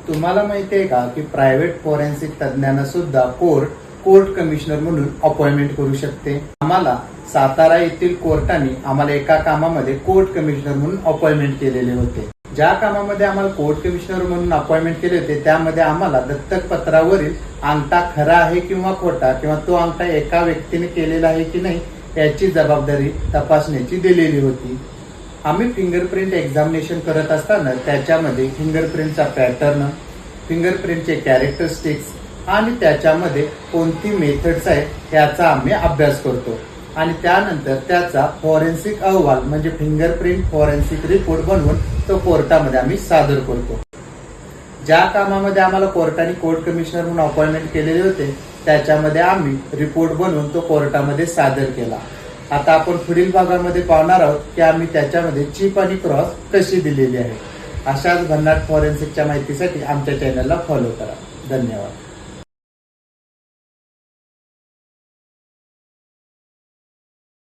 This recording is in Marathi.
तुम्हाला माहिती आहे का की प्रायव्हेट फॉरेन्सिक तज्ञांना सुद्धा कोर्ट कमिशनर म्हणून अपॉइंटमेंट करू शकते। आम्हाला सातारा येथील कोर्टाने आम्हाला एका कामामध्ये कोर्ट कमिशनर म्हणून अपॉइंटमेंट केलेले होते। ज्या कामामध्ये आम्हाला कोर्ट कमिशनर म्हणून अपॉइंटमेंट केले होते त्यामध्ये आम्हाला दत्तक पत्रावरील अंगठा खरा आहे किंवा खोटा किंवा तो अंगठा एका व्यक्तीने केलेला आहे की नाही याची जबाबदारी तपासण्याची दिलेली होती। आम्ही फिंगरप्रिंट एक्झामिनेशन करत असताना त्याच्यामध्ये फिंगरप्रिंटचा पॅटर्न, फिंगरप्रिंटचे कॅरेक्टरिस्टिक्स आणि त्याच्यामध्ये कोणती मेथड्स आहेत याचा आम्ही अभ्यास करतो आणि त्यानंतर त्याचा फॉरेन्सिक अहवाल म्हणजे फिंगरप्रिंट फॉरेन्सिक रिपोर्ट बनवून तो कोर्टामध्ये आम्ही सादर करतो। ज्या कामामध्ये आम्हाला कोर्टाने कोर्ट कमिशनर म्हणून अपॉइंटमेंट केलेले होते त्याच्यामध्ये आम्ही रिपोर्ट बनवून तो कोर्टामध्ये सादर केला। आता आपण पुढील भागामध्ये पाहणार आहोत की आम्ही त्याच्यामध्ये चिप आणि क्रॉस कशी दिलेली आहे। अशाच भन्नाट फॉरेन्सिकच्या माहितीसाठी आमच्या चॅनलला फॉलो करा। धन्यवाद।